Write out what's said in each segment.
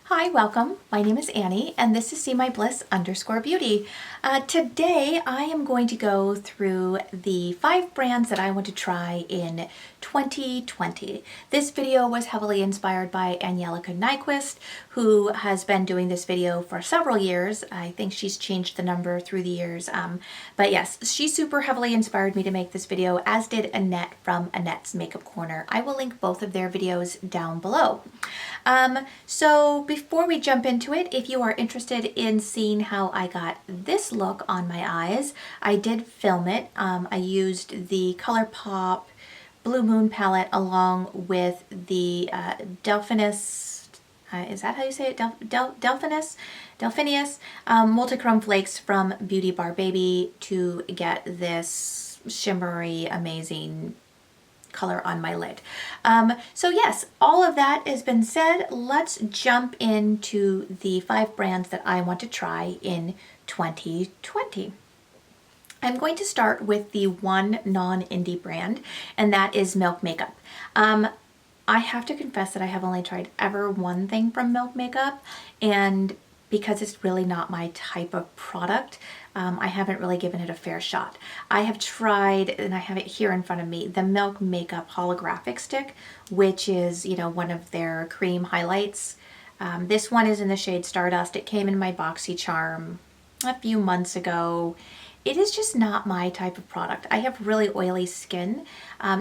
Hi, welcome. My name is Annie, and this is See My Bliss _beauty. Today, I am going to go through the 5 brands that I want to try in 2020. This video was heavily inspired by Angelica Nyqvist, who has been doing this video for several years. I think she's changed the number through the years. But yes, she super heavily inspired me to make this video, as did Annette from Annette's Makeup Corner. I will link both of their videos down below. So before we jump into it, if you are interested in seeing how I got this look on my eyes, I did film it. I used the ColourPop Blue Moon palette along with the Delphinus, is that how you say it? Delphinus Multichrome Flakes from Beauty Bar Baby to get this shimmery, amazing color on my lid. So yes, all of that has been said. Let's jump into the 5 brands that I want to try in 2020. I'm going to start with the one non-indie brand, and that is Milk Makeup. I have to confess that I have only tried ever one thing from Milk Makeup, and because it's really not my type of product, I haven't really given it a fair shot. I have tried, and I have it here in front of me, the Milk Makeup Holographic Stick, which is, one of their cream highlights. This one is in the shade Stardust. It came in my BoxyCharm a few months ago. It is just not my type of product. I have really oily skin,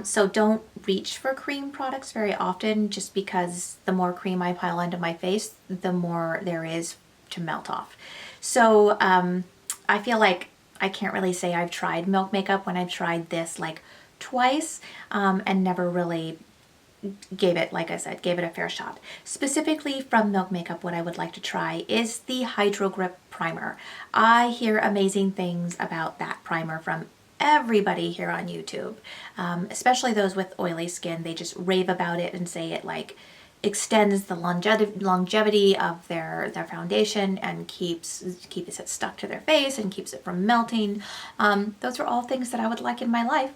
so don't reach for cream products very often, just because the more cream I pile onto my face, the more there is to melt off. So I feel like I can't really say I've tried Milk Makeup when I've tried this like twice and never really gave it, like I said, gave it a fair shot. Specifically from Milk Makeup, what I would like to try is the Hydro Grip Primer. I hear amazing things about that primer from everybody here on YouTube, especially those with oily skin. They just rave about it and say it like extends the longevity of their foundation and keeps it stuck to their face and keeps it from melting. Those are all things that I would like in my life.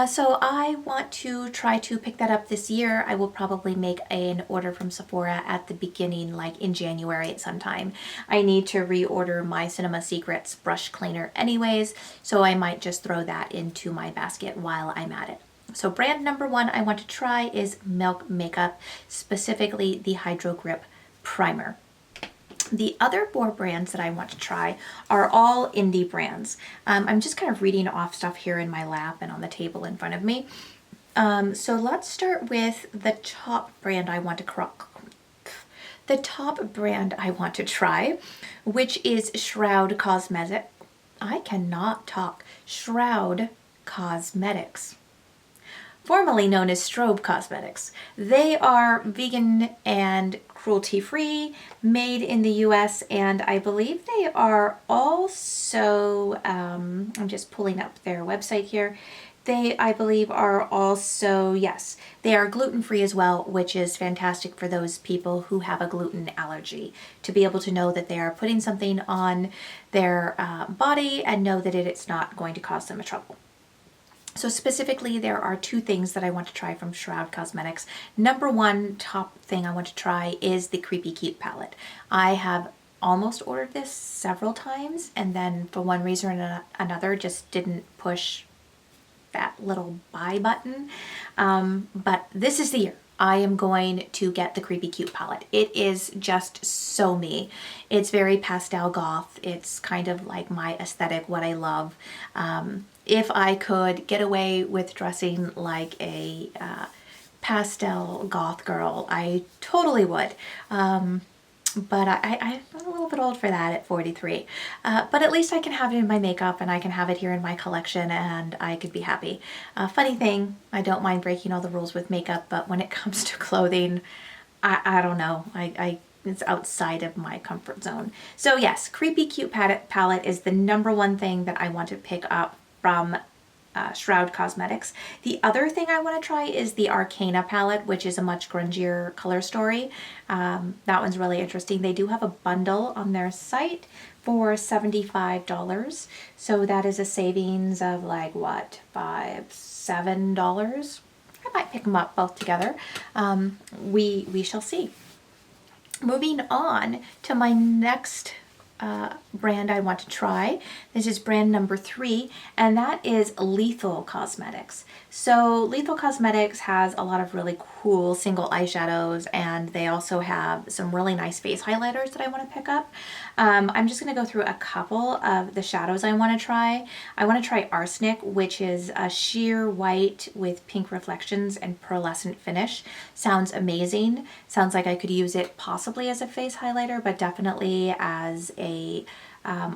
So I want to try to pick that up this year. I will probably make an order from Sephora at the beginning, like in January at some time. I need to reorder my Cinema Secrets brush cleaner anyways, so I might just throw that into my basket while I'm at it. So brand number 1 I want to try is Milk Makeup, specifically the Hydro Grip Primer. The other 4 brands that I want to try are all indie brands. I'm just kind of reading off stuff here in my lap and on the table in front of me. So let's start with the top brand I want to try, which is Shroud Cosmetics. I cannot talk. Shroud Cosmetics, formerly known as Strobe Cosmetics. They are vegan and cruelty-free, made in the US, and I believe they are also, I'm just pulling up their website here, they, I believe, are also, yes, they are gluten-free as well, which is fantastic for those people who have a gluten allergy, to be able to know that they are putting something on their body and know that it's not going to cause them a trouble. So specifically, there are 2 things that I want to try from Shroud Cosmetics. Number 1 top thing I want to try is the Creepy Cute palette. I have almost ordered this several times, and then for one reason or another just didn't push that little buy button. But this is the year. I am going to get the Creepy Cute palette. It is just so me. It's very pastel goth. It's kind of like my aesthetic, what I love. If I could get away with dressing like a pastel goth girl, I totally would. But I'm a little bit old for that at 43. But at least I can have it in my makeup, and I can have it here in my collection, and I could be happy. Funny thing, I don't mind breaking all the rules with makeup, but when it comes to clothing, I don't know. It's outside of my comfort zone. So yes, Creepy Cute palette is the number 1 thing that I want to pick up from Shroud Cosmetics. The other thing I want to try is the Arcana palette, which is a much grungier color story. That one's really interesting. They do have a bundle on their site for $75. So that is a savings of like what, $7? I might pick them up both together. We shall see. Moving on to my next brand I want to try. This is brand number 3, and that is Lethal Cosmetics. So Lethal Cosmetics has a lot of really cool single eyeshadows, and they also have some really nice face highlighters that I want to pick up. I'm just going to go through a couple of the shadows I want to try. I want to try Arsenic, which is a sheer white with pink reflections and pearlescent finish. Sounds amazing. Sounds like I could use it possibly as a face highlighter, but definitely as a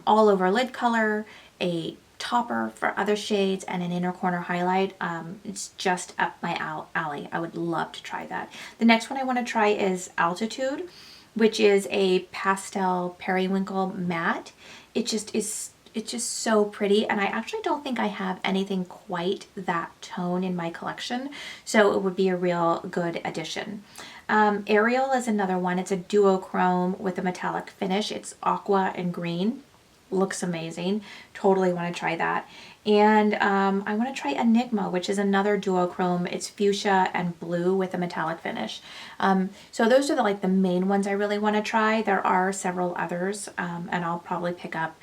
all over lid color, a topper for other shades, and an inner corner highlight. It's just up my alley. I would love to try that. The next one I want to try is Altitude, which is a pastel periwinkle matte. It just is, it's just so pretty, and I actually don't think I have anything quite that tone in my collection, so it would be a real good addition. Ariel is another one. It's a duochrome with a metallic finish. It's aqua and green. Looks amazing. Totally want to try that. And I want to try Enigma, which is another duochrome. It's fuchsia and blue with a metallic finish. So those are the main ones I really want to try. There are several others, and I'll probably pick up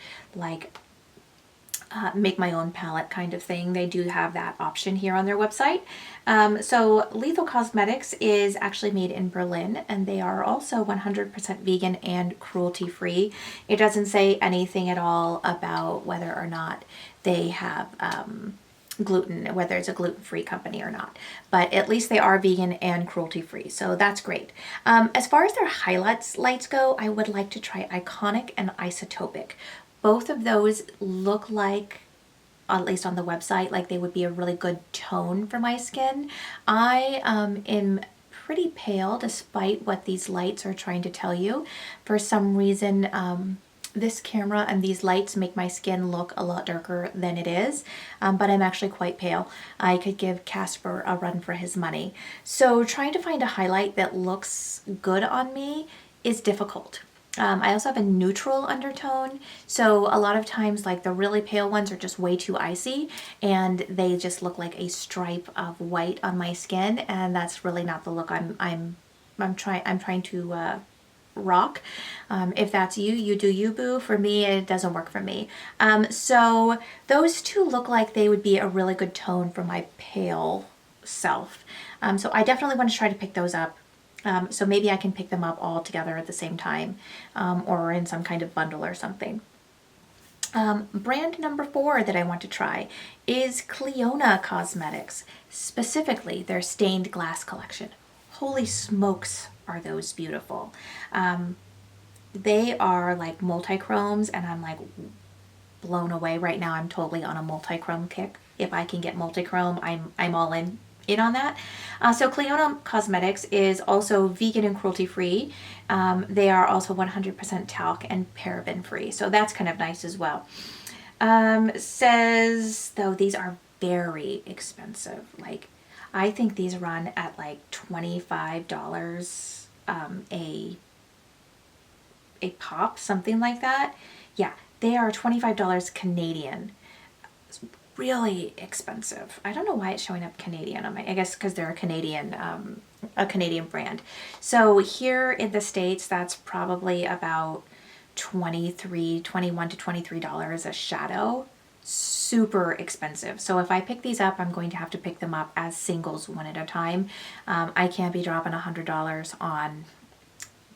make my own palette kind of thing. They do have that option here on their website. So Lethal Cosmetics is actually made in Berlin, and they are also 100% vegan and cruelty free. It doesn't say anything at all about whether or not they have gluten, whether it's a gluten-free company or not, but at least they are vegan and cruelty free, so that's great. As far as their highlights go, I would like to try Iconic and Isotopic. Both of those look like, at least on the website, like they would be a really good tone for my skin. I am pretty pale despite what these lights are trying to tell you. For some reason, this camera and these lights make my skin look a lot darker than it is, but I'm actually quite pale. I could give Casper a run for his money. So trying to find a highlight that looks good on me is difficult. I also have a neutral undertone, so a lot of times the really pale ones are just way too icy and they just look like a stripe of white on my skin, and that's really not the look I'm trying to rock. If that's you, you do you, boo. For me, it doesn't work for me. So those two look like they would be a really good tone for my pale self. So I definitely want to try to pick those up. So maybe I can pick them up all together at the same time, or in some kind of bundle or something. Brand number 4 that I want to try is Clionadh Cosmetics, specifically their stained glass collection. Holy smokes, are those beautiful. They are like multi-chromes, and I'm like blown away right now. I'm totally on a multi-chrome kick. If I can get multi-chrome, I'm all in on that. So Clionadh Cosmetics is also vegan and cruelty free. They are also 100% talc and paraben free, so that's kind of nice as well. Says though these are very expensive. Like I think these run at like $25 a pop, something like that. Yeah, they are $25 Canadian. Really expensive. I don't know why it's showing up Canadian on my, I guess because they're a Canadian brand. So here in the States, that's probably about $21 to $23 a shadow. Super expensive. So if I pick these up, I'm going to have to pick them up as singles one at a time. I can't be dropping $100 on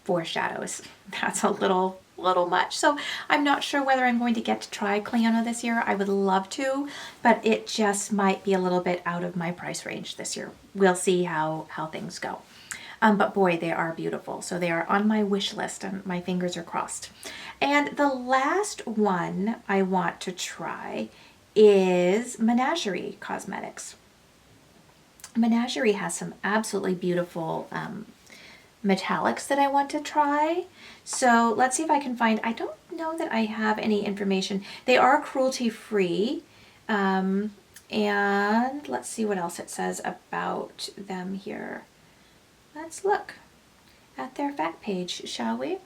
4 shadows. That's a little much. So I'm not sure whether I'm going to get to try Clionadh this year. I would love to, but it just might be a little bit out of my price range this year. We'll see how things go. But boy, they are beautiful. So they are on my wish list, and my fingers are crossed. And the last one I want to try is Menagerie Cosmetics. Menagerie has some absolutely beautiful metallics that I want to try. So let's see if I can find, I don't know that I have any information. They are cruelty free. And let's see what else it says about them here. Let's look at their fact page, shall we?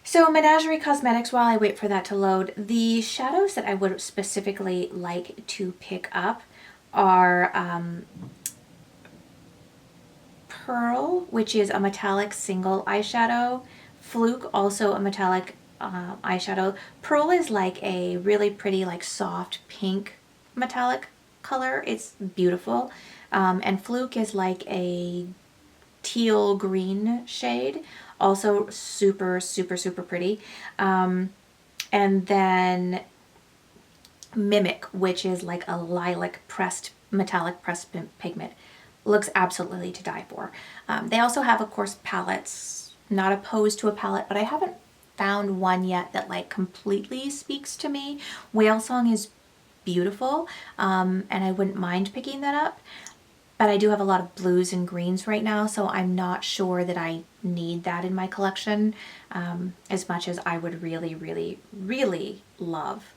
So Menagerie Cosmetics, while I wait for that to load, the shadows that I would specifically like to pick up are Pearl, which is a metallic single eyeshadow. Fluke, also a metallic eyeshadow. Pearl is like a really pretty, like soft pink metallic color. It's beautiful. And Fluke is like a teal green shade. Also super, super, super pretty. And then Mimic, which is like a lilac pressed, metallic pressed pigment. Looks absolutely to die for. They also have, of course, palettes. Not opposed to a palette, but I haven't found one yet that like completely speaks to me. Whale Song is beautiful, and I wouldn't mind picking that up. But I do have a lot of blues and greens right now, so I'm not sure that I need that in my collection as much as I would really, really, really love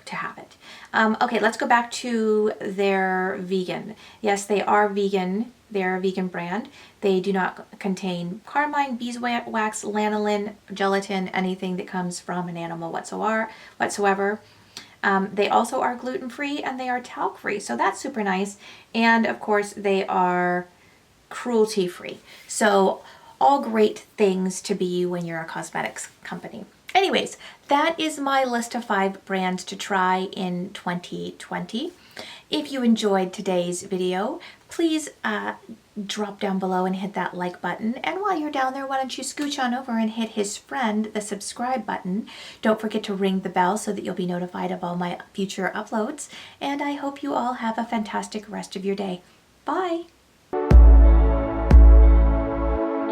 to have it. Okay, let's go back to their vegan. Yes, they are vegan. They're a vegan brand. They do not contain carmine, beeswax, lanolin, gelatin, anything that comes from an animal whatsoever. They also are gluten-free and they are talc-free, so that's super nice. And of course, they are cruelty-free. So all great things to be when you're a cosmetics company. Anyways, that is my list of 5 brands to try in 2020. If you enjoyed today's video, please drop down below and hit that like button. And while you're down there, why don't you scooch on over and hit his friend, the subscribe button. Don't forget to ring the bell so that you'll be notified of all my future uploads. And I hope you all have a fantastic rest of your day. Bye!